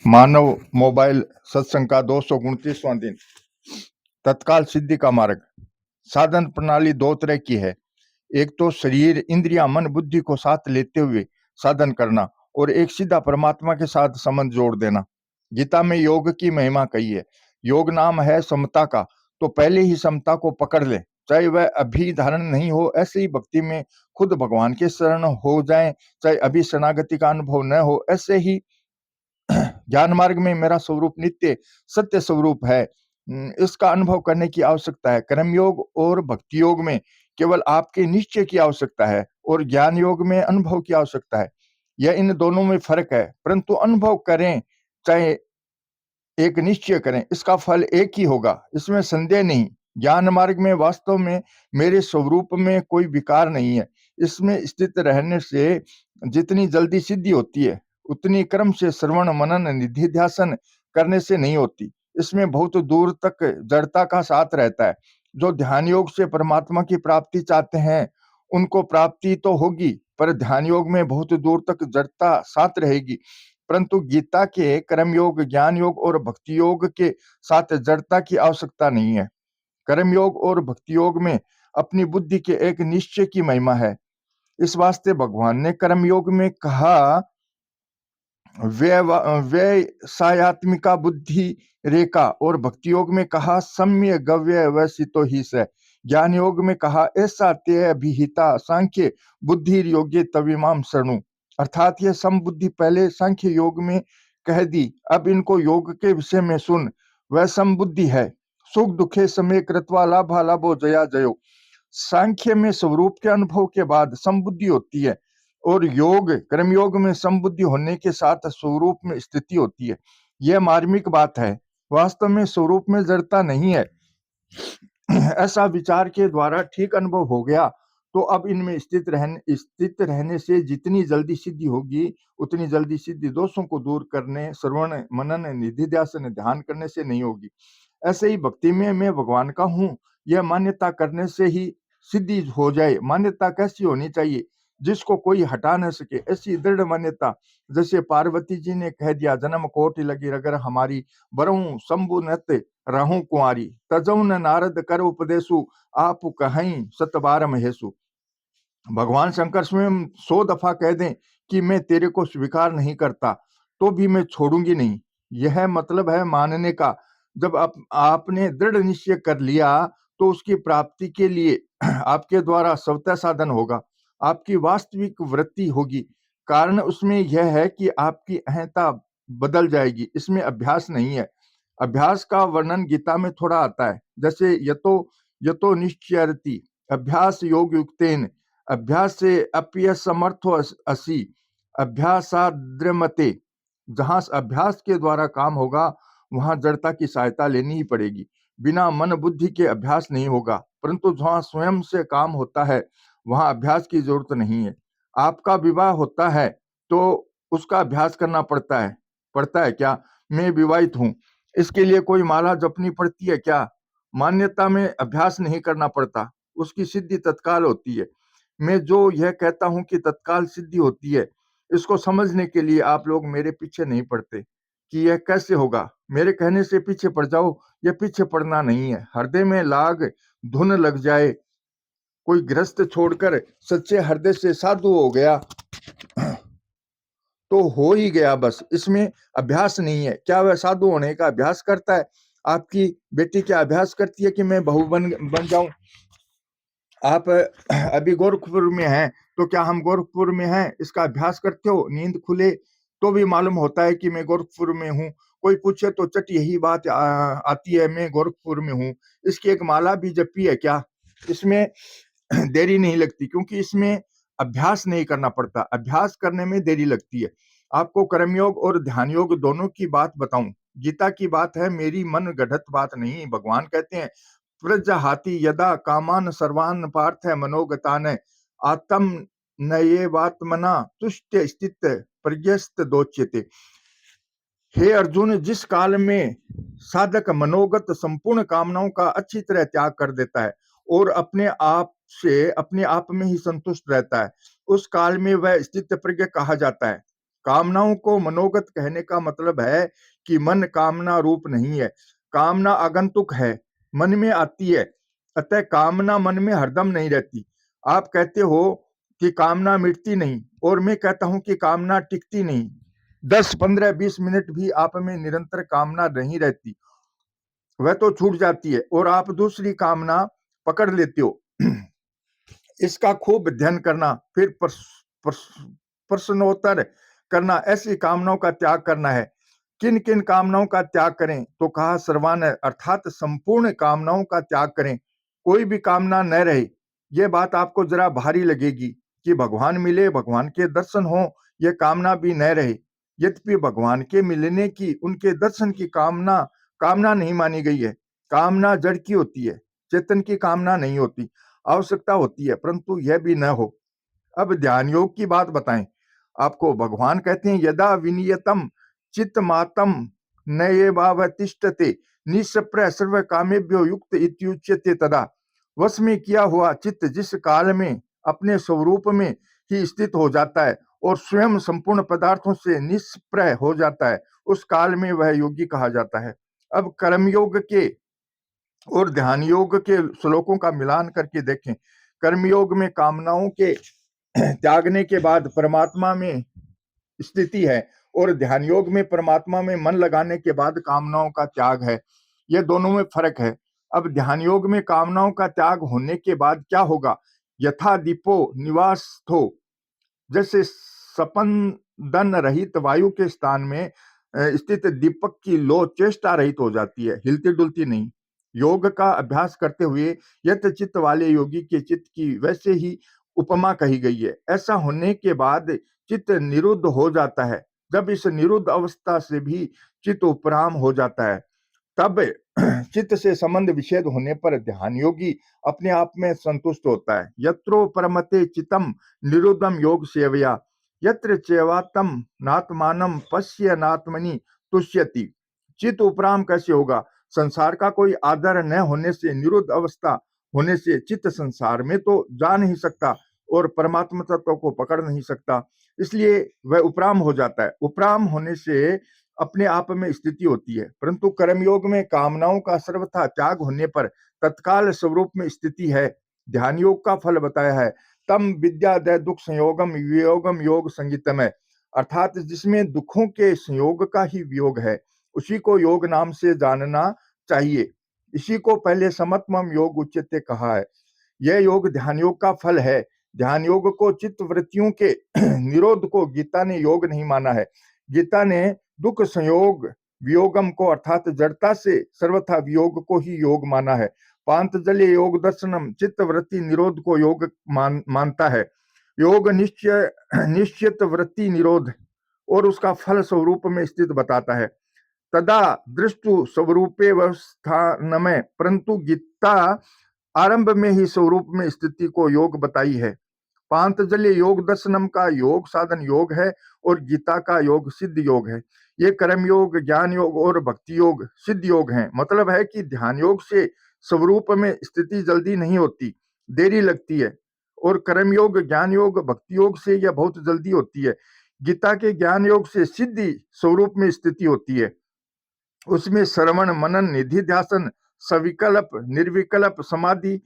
मानव mobile सत्संग का 229वां दिन। तत्काल सिद्धि का मार्ग। साधन प्रणाली दो तरह की है। एक तो शरीर, इंद्रिया, मन, बुद्धि को साथ लेते हुए साधन करना, और एक सीधा परमात्मा के साथ संबंध जोड़ देना। गीता में योग की महिमा कही है। योग नाम है समता का, तो पहले ही समता को पकड़ ले, चाहे वह अभी धारण नहीं हो। ऐसे ही भक्ति में खुद भगवान के शरण हो जाएं, चाहे अभी शरणागति का अनुभव न हो। ऐसे ही ज्ञान मार्ग में मेरा स्वरूप नित्य सत्य स्वरूप है, इसका अनुभव करने की आवश्यकता है। कर्म योग और भक्ति योग में केवल आपके निश्चय की आवश्यकता है, और ज्ञान योग में अनुभव की आवश्यकता है। यह इन दोनों में फर्क है, परंतु अनुभव करें चाहे एक निश्चय करें, इसका फल एक ही होगा, इसमें संदेह नहीं। ज्ञान मार्ग में वास्तव में मेरे स्वरूप में कोई विकार नहीं है। इसमें स्थित रहने से जितनी जल्दी सिद्धि होती है, उतनी क्रम से श्रवण मनन निधिध्यासन करने से नहीं होती। इसमें बहुत दूर तक जड़ता का साथ रहता है। जो ध्यान योग से परमात्मा की प्राप्ति चाहते हैं, उनको प्राप्ति तो होगी, पर ध्यान योग में बहुत दूर तक जड़ता साथ रहेगी। परंतु गीता के कर्म योग, ज्ञान योग और भक्ति योग के साथ जड़ता की आवश्यकता नहीं है। कर्म योग और भक्ति योग में अपनी बुद्धि के एक निश्चय की महिमा है। इस वास्ते भगवान ने कर्म योग में कहा व्यय सायात्मिका बुद्धि रेखा, और भक्ति योग में कहा सम्य गव्य वसितो ही से। ज्ञान योग में कहा ऐसा ते अभिहिता सांख्य बुद्धि योग्य तविमाम शरणु। अर्थात यह समबुद्धि पहले सांख्य योग में कह दी, अब इनको योग के विषय में सुन। वह समबुद्धि है। सुख दुखे समय कृत्वा लाभा लाभो जया जयो। सांख्य में स्वरूप के अनुभव के बाद समबुद्धि होती है, और योग कर्म योग में समबुद्धि होने के साथ स्वरूप में स्थिति होती है। यह मार्मिक बात है। वास्तव में स्वरूप में जड़ता नहीं है। ऐसा विचार के द्वारा ठीक अनुभव हो गया, तो अब इनमें स्थित रहने से जितनी जल्दी सिद्धि होगी, उतनी जल्दी सिद्धि दोषों को दूर करने, श्रवण मनन निधिध्यासन ध्यान करने से नहीं होगी। ऐसे ही भक्ति में मैं भगवान का हूँ, यह मान्यता करने से ही सिद्धि हो जाए। मान्यता कैसी होनी चाहिए? जिसको कोई हटा न सके, ऐसी दृढ़ मान्यता। जैसे पार्वती जी ने कह दिया, जन्म कोटि लगी रगर हमारी, बरहूं शंभु नत रहूं कुंवारी, तजौ न नारद कर उपदेशु, आप कहीं सत बार महेशु। भगवान शंकर स्वयं 100 दफा कह दें कि मैं तेरे को स्वीकार नहीं करता, तो भी मैं छोड़ूंगी नहीं। यह मतलब है मानने का। जब आपने दृढ़ निश्चय कर लिया, तो उसकी प्राप्ति के लिए आपके द्वारा स्वतः साधन होगा, आपकी वास्तविक वृत्ति होगी। कारण उसमें यह है कि आपकी अहंता बदल जाएगी। इसमें अभ्यास नहीं है। अभ्यास का वर्णन गीता में थोड़ा आता है, जैसे यतो यतो निश्चयति अभ्यास योग युक्तेन, अभ्यास से अप्य समर्थो असि, अभ्यासाद्रमते। जहां अभ्यास के द्वारा काम होगा, वहां जड़ता की सहायता लेनी ही पड़ेगी। बिना मन बुद्धि के अभ्यास नहीं होगा। परंतु जहां स्वयं से काम होता है, वहां अभ्यास की जरूरत नहीं है। आपका विवाह होता है, तो उसका अभ्यास करना पड़ता है क्या? मैं विवाहित हूं, इसके लिए कोई माला जपनी पड़ती है क्या? मान्यता में अभ्यास नहीं करना पड़ता, उसकी सिद्धि तत्काल होती है। मैं जो यह कहता हूं कि तत्काल सिद्धि होती है, इसको समझने के लिए आप लोग मेरे पीछे नहीं पड़ते कि यह कैसे होगा। मेरे कहने से पीछे पड़ जाओ, यह पीछे पड़ना नहीं है। हृदय में लाग धुन लग जाए, कोई गृहस्थ छोड़कर सच्चे हृदय से साधु हो गया, तो हो ही गया बस। इसमें अभ्यास नहीं है। क्या वह साधु होने का अभ्यास करता है? आपकी बेटी क्या अभ्यास करती है कि मैं बहू बन जाऊं? आप अभी गोरखपुर में हैं, तो क्या हम गोरखपुर में हैं इसका अभ्यास करते हो? नींद खुले तो भी मालूम होता है कि मैं गोरखपुर में हूँ। कोई पूछे तो चट यही बात आती है, मैं गोरखपुर में हूँ। इसकी एक माला भी जपी है क्या? इसमें देरी नहीं लगती, क्योंकि इसमें अभ्यास नहीं करना पड़ता। अभ्यास करने में देरी लगती है। आपको कर्मयोग और ध्यान योग दोनों की बात बताऊं। गीता की बात है, मेरी मन गढ़त बात नहीं। भगवान कहते हैं, प्रजहाति यदा कामान सर्वान पार्थ मनोगतान, आत्म नयेवात्मना तुष्ट स्थित प्रज्ञस्त दोच्यते। हे अर्जुन, जिस काल में साधक मनोगत संपूर्ण कामनाओं का अच्छी तरह त्याग कर देता है और अपने आप में ही संतुष्ट रहता है, उस काल में वह स्थित प्रज्ञ कहा जाता है। कामनाओं को मनोगत कहने का मतलब है कि मन कामना रूप नहीं है, कामना आगंतुक है, मन में आती है, अतः कामना मन में हरदम नहीं रहती। आप कहते हो कि कामना मिटती नहीं और मैं कहता हूं कि कामना टिकती नहीं। 10, 15, 20 मिनट भी आप में निरंतर कामना नहीं रहती, वह तो छूट जाती है और आप दूसरी कामना पकड़ लेते हो। इसका खूब अध्ययन करना, फिर प्रश्नोत्तर करना, ऐसी कामनाओं का त्याग करना है। किन किन कामनाओं का त्याग करें? तो कहा सर्वान, अर्थात संपूर्ण कामनाओं का त्याग करें, कोई भी कामना न रहे। यह बात आपको जरा भारी लगेगी कि भगवान मिले, भगवान के दर्शन हो, यह कामना भी न रहे। यद्यपि भगवान के मिलने की, उनके दर्शन की कामना कामना नहीं मानी गई है। कामना जड़ की होती है, चेतन की कामना नहीं होती। आवश्यकता होती है, परंतु यह भी न हो। अब ध्यान योग की बात बताएं आपको। भगवान कहते हैं यदा विनियतम चित्त मातम नये भाव तिष्ठते निष्प्रय सर्व कामेभ्यो युक्त इत्युच्यते तदा। वश में किया हुआ चित्त जिस काल में अपने स्वरूप में ही स्थित हो जाता है और स्वयं संपूर्ण पदार्थों से निष्प्रय हो जाता है, उस काल में वह योगी कहा जाता है। अब कर्मयोग के और ध्यान योग के श्लोकों का मिलान करके देखें। कर्मयोग में कामनाओं के त्यागने के बाद परमात्मा में स्थिति है और ध्यान योग में परमात्मा में मन लगाने के बाद कामनाओं का त्याग है। यह दोनों में फर्क है। अब ध्यान योग में कामनाओं का त्याग होने के बाद क्या होगा? यथा दीपो निवास्थो, जैसे सपंदन रहित वायु के स्थान में स्थित दीपक की लो चेष्टा रहित हो जाती है, हिलती डुलती नहीं। योग का अभ्यास करते हुए यत चित्त वाले योगी के चित्त की वैसे ही उपमा कही गई है। ऐसा होने के बाद चित्त निरुद्ध हो जाता है। जब इस निरुद्ध अवस्था से भी चित्त उपराम हो जाता है, तब चित्त से संबंध विच्छेद होने पर ध्यान योगी अपने आप में संतुष्ट होता है। यत्रो परमते चितम निरुद्धम योग सेवया यत्र चैवातम नात्मानम पश्य नात्मनि तुष्यति। चित्त उपराम कैसे होगा? संसार का कोई आदर न होने से, निरुद्ध अवस्था होने से चित्त संसार में तो जा नहीं सकता और परमात्मा तत्व को पकड़ नहीं सकता, इसलिए वह उपराम हो जाता है। उपराम होने से अपने आप में स्थिति होती है, परंतु कर्मयोग में कामनाओं का सर्वथा त्याग होने पर तत्काल स्वरूप में स्थिति है। ध्यान योग का फल बताया है, तम विद्यादय दुख संयोगम वियोगम योग संगीतम है, अर्थात जिसमें दुखों के संयोग का ही वियोग है, उसी को योग नाम से जानना चाहिए। इसी को पहले समत्वम योग उच्यते कहा है। यह योग ध्यान योग का फल है। ध्यान योग को चित्त वृत्तियों के निरोध को गीता ने योग नहीं माना है। गीता ने दुख संयोग वियोगम को, अर्थात जड़ता से सर्वथा वियोग को ही योग माना है। पांतजलि योग दर्शनम चित्त वृत्ति निरोध को योग मानता है। योग निश्चित वृत्ति निरोध और उसका फल स्वरूप में स्थित बताता है। तदा दृष्टु स्वरूपे वस्थानमय, परंतु गीता आरंभ में ही स्वरूप में स्थिति को योग बताई है। पांतजलि योग दर्शनम का योग साधन योग है और गीता का योग सिद्ध योग है। ये कर्म योग, ज्ञान योग और भक्ति योग सिद्ध योग हैं। मतलब है कि ध्यान योग से स्वरूप में स्थिति जल्दी नहीं होती, देरी लगती है, और कर्म योग, ज्ञान योग, भक्ति योग से यह बहुत जल्दी होती है। गीता के ज्ञान योग से सिद्धि स्वरूप में स्थिति होती है। उसमें श्रवण, मनन, निधि ध्यासन, सविकल्प, निर्विकल्प समाधि,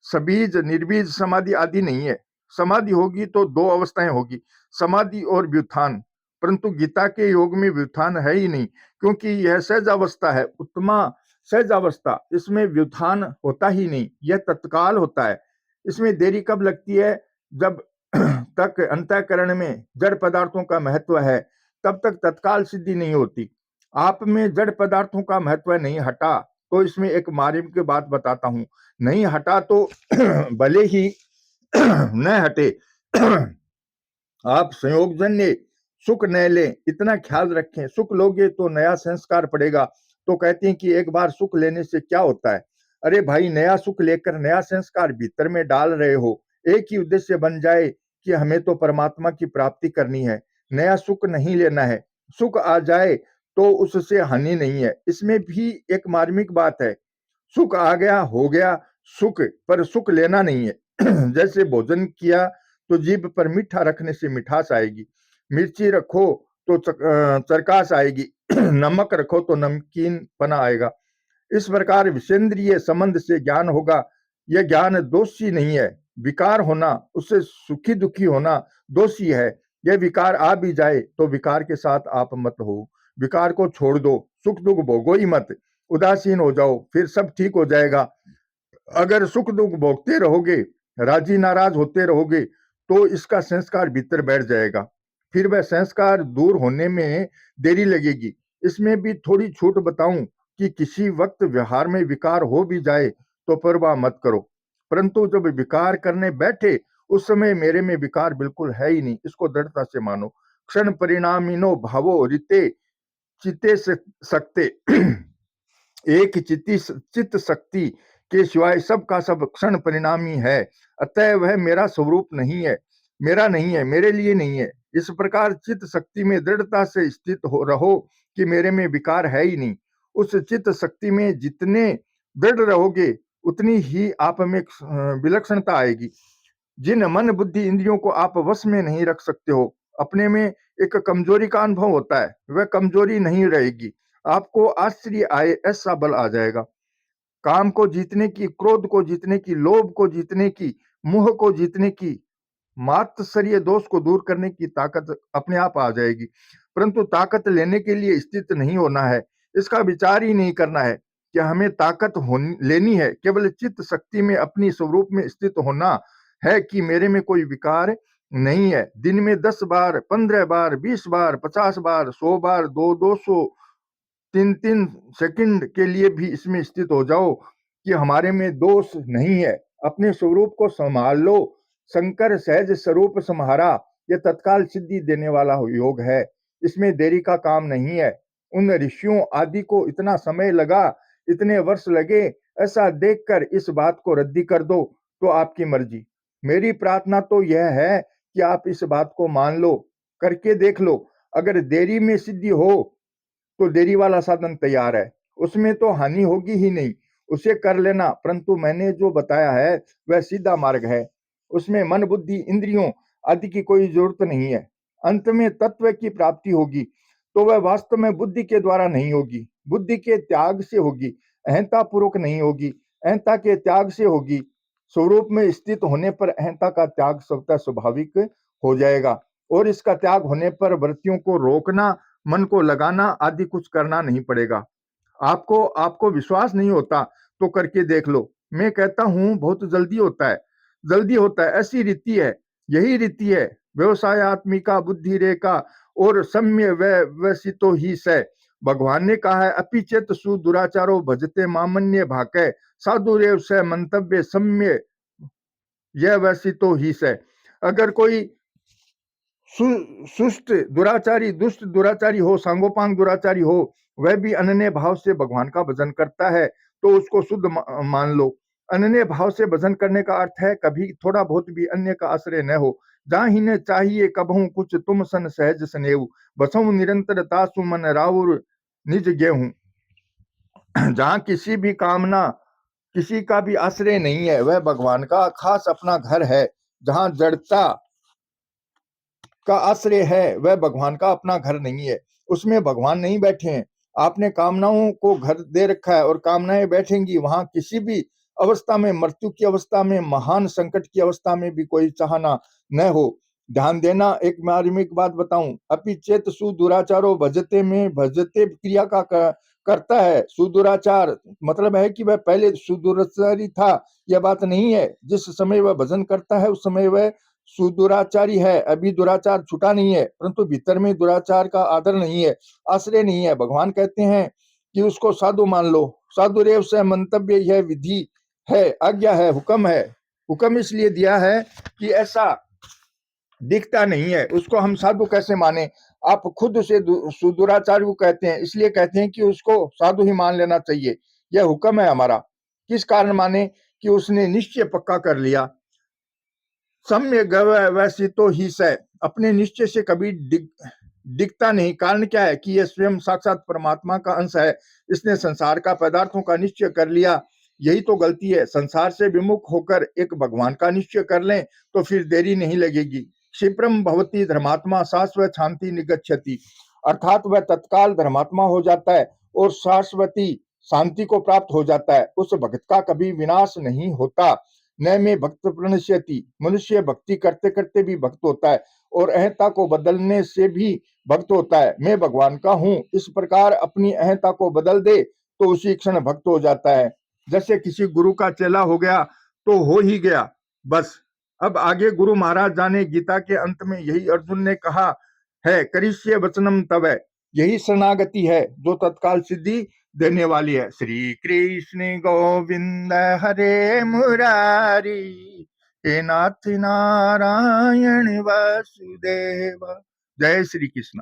सबीज, निर्बीज समाधि आदि नहीं है। समाधि होगी तो दो अवस्थाएं होगी, समाधि और व्युत्थान, परंतु गीता के योग में व्युत्थान है ही नहीं, क्योंकि यह सहज अवस्था है, उत्तमा सहज अवस्था। इसमें व्युत्थान होता ही नहीं, यह तत्काल होता है। इसमें देरी कब लगती है? जब तक अंतःकरण में जड़ पदार्थों का महत्व है, तब तक तत्काल सिद्धि नहीं होती। आप में जड़ पदार्थों का महत्व नहीं हटा तो इसमें एक मार्मिक की बात बताता हूं, नहीं हटा तो भले ही न हटे, आप संयोगजन्य सुख न लें, इतना ख्याल रखें। सुख लोगे तो नया संस्कार पड़ेगा। तो कहते हैं कि एक बार सुख लेने से क्या होता है? अरे भाई, नया सुख लेकर नया संस्कार भीतर में डाल रहे हो। एक ही उद्देश्य बन जाए कि हमें तो परमात्मा की प्राप्ति करनी है, नया सुख नहीं लेना है। सुख आ जाए तो उससे हानि नहीं है। इसमें भी एक मार्मिक बात है, सुख आ गया हो गया सुख, पर सुख लेना नहीं है। जैसे भोजन किया तो जीभ पर मीठा रखने से मिठास आएगी, मिर्ची रखो तो चरकास आएगी, नमक रखो तो नमकीन पना आएगा। इस प्रकार विषेंद्रिय संबंध से ज्ञान होगा। यह ज्ञान दोषी नहीं है। विकार होना, उससे सुखी दुखी होना दोषी है। यह विकार आ भी जाए तो विकार के साथ आप मत हो, विकार को छोड़ दो, सुख दुख भोगो ही मत, उदासीन हो जाओ, फिर सब ठीक हो जाएगा। अगर सुख दुख भोगते रहोगे, राजी नाराज होते रहोगे, तो इसका संस्कार भीतर बैठ जाएगा, फिर वह संस्कार दूर होने में देरी लगेगी। इसमें भी थोड़ी छूट बताऊं कि किसी वक्त व्यवहार में विकार हो भी जाए तो परवाह मत करो, परंतु जब विकार करने बैठे उस समय मेरे में विकार बिल्कुल है ही नहीं, इसको दृढ़ता से मानो। क्षण परिणामिनो भावो रिते चिते सकते एक चित्त शक्ति के सिवाय सब का सब क्षण परिणामी है, अतः वह मेरा स्वरूप नहीं है, मेरा नहीं है, मेरे लिए नहीं है। इस प्रकार चित्त शक्ति में दृढ़ता से स्थित हो रहो कि मेरे में विकार है ही नहीं। उस चित्त शक्ति में जितने दृढ़ रहोगे उतनी ही आप में विलक्षणता आएगी। जिन मन बुद्धि इंद्रियों को आप वश में नहीं रख सकते हो, अपने में एक कमजोरी का अनुभव होता है, वह कमजोरी नहीं रहेगी। आपको आश्चर्य आए ऐसा बल आ जाएगा। काम को जीतने की, क्रोध को जीतने की, लोभ को जीतने की, मोह को जीतने की, मात्सर्य दोष को दूर करने की ताकत अपने आप आ जाएगी। परंतु ताकत लेने के लिए स्थित नहीं होना है, इसका विचार ही नहीं करना है कि हमें ताकत लेनी है। केवल चित्त शक्ति में अपनी स्वरूप में स्थित होना है कि मेरे में कोई विकार नहीं है। दिन में 10 बार, 15 बार, 20 बार, 50 बार, 100 बार, 200, 3 सेकंड के लिए भी इसमें स्थित हो जाओ कि हमारे में दोष नहीं है। अपने स्वरूप को संभाल लो। शंकर सहज स्वरूप सम्हारा, यह तत्काल सिद्धि देने वाला योग है, इसमें देरी का काम नहीं है। उन ऋषियों आदि को इतना समय लगा, इतने वर्ष लगे, ऐसा देखकर इस बात को रद्दी कर दो तो आपकी मर्जी। मेरी प्रार्थना तो यह है कि आप इस बात को मान लो, करके देख लो। अगर देरी में सिद्धि हो तो देरी वाला साधन तैयार है, उसमें तो हानि होगी ही नहीं, उसे कर लेना। परंतु मैंने जो बताया है वह सीधा मार्ग है, उसमें मन बुद्धि इंद्रियों आदि की कोई जरूरत नहीं है। अंत में तत्व की प्राप्ति होगी तो वह वास्तव में बुद्धि के द्वारा नहीं होगी, बुद्धि के त्याग से होगी, अहंता पूर्वक नहीं होगी, अहंता के त्याग से होगी। स्वरूप में स्थित होने पर अहंता का त्याग स्वतः स्वाभाविक हो जाएगा, और इसका त्याग होने पर वृत्तियों को रोकना, मन को लगाना आदि कुछ करना नहीं पड़ेगा। आपको आपको विश्वास नहीं होता तो करके देख लो। मैं कहता हूं बहुत जल्दी होता है, जल्दी होता है, ऐसी रीति है। यही रीति है व्यवसायत्मिका बुद्धि रेखा और सम्य व्यवसितो ही से। भगवान ने कहा है अपिचेत सु दुराचारो भजते मामन्य भाके साधु रेव से मंतव्य सम्य यह व्यवसितो ही से। अगर कोई सुष्ट दुराचारी, दुष्ट दुराचारी हो, सांगोपांग दुराचारी हो, वह भी अनन्य भाव से भगवान का भजन करता है तो उसको शुद्ध मान लो। अनन्य भाव से भजन करने का अर्थ है कभी थोड़ा बहुत भी अन्य का आश्रय न हो। जहाँ ही न चाहिए कबहू कुछ तुम सन सहज सनेऊ, बसऊ निरंतर तासु मन राउर निज गेहूं। जहाँ किसी भी कामना, किसी का भी आश्रय नहीं है, वह भगवान का खास अपना घर है। जहाँ जड़ता का आश्रय है वह भगवान का अपना घर नहीं है, उसमें भगवान नहीं बैठे हैं। आपने कामनाओं को घर दे रखा है और कामनाएं बैठेंगी वहां। किसी भी अवस्था में, मृत्यु की अवस्था में, महान संकट की अवस्था में भी कोई चाहना न हो। ध्यान देना, एक मार्मिक बात बताऊं, अपि चेत सुदुराचारो भजते में भजते क्रिया का करता है। सुदुराचार मतलब है कि वह पहले सुदुराचारी था, यह बात नहीं है। जिस समय वह भजन करता है उस समय वह सुदुराचारी है, अभी दुराचार छुटा नहीं है, परंतु भीतर में दुराचार का आदर नहीं है, आश्रय नहीं है। भगवान कहते हैं कि उसको साधु मान लो। साधु रेव से मंतव्य यह विधि है, आज्ञा है, हुक्म है। हुक्म इसलिए दिया है कि ऐसा दिखता नहीं है, उसको हम साधु कैसे माने। आप खुद उसे सुदुराचारी को कहते हैं, इसलिए कहते हैं कि उसको साधु ही मान लेना चाहिए। यह हुक्म है हमारा। किस कारण माने? कि उसने निश्चय पक्का कर लिया। सम्य व्यवसितो ही से, अपने निश्चय से कभी दिखता नहीं। कारण क्या है? कि यह स्वयं साक्षात परमात्मा का अंश है। इसने संसार का पदार्थों का निश्चय कर लिया। यही तो गलती है। संसार से विमुख होकर एक भगवान का निश्चय कर लें तो फिर देरी नहीं लगेगी। क्षिप्रम भवती धर्मात्मा शाश्वत शांति निगच्छति, अर्थात वह तत्काल धर्मात्मा हो जाता है और शाश्वती शांति को प्राप्त हो जाता है। उस भक्त का कभी विनाश नहीं होता। न में भक्त प्रणश्यति, मनुष्य भक्ति करते करते भी भक्त होता है और अहंता को बदलने से भी भक्त होता है। मैं भगवान का हूं, इस प्रकार अपनी अहंता को बदल दे तो उसी क्षण भक्त हो जाता है। जैसे किसी गुरु का चेला हो गया तो हो ही गया, बस। अब आगे गुरु महाराज जाने, गीता के अंत में यही अर्जुन ने कहा है, करिष्ये वचनम तव, यही शरणागति है जो तत्काल सिद्धि देने वाली है। श्री कृष्ण गोविंद हरे मुरारी, हे नाथ नारायण वासुदेव। जय श्री कृष्ण।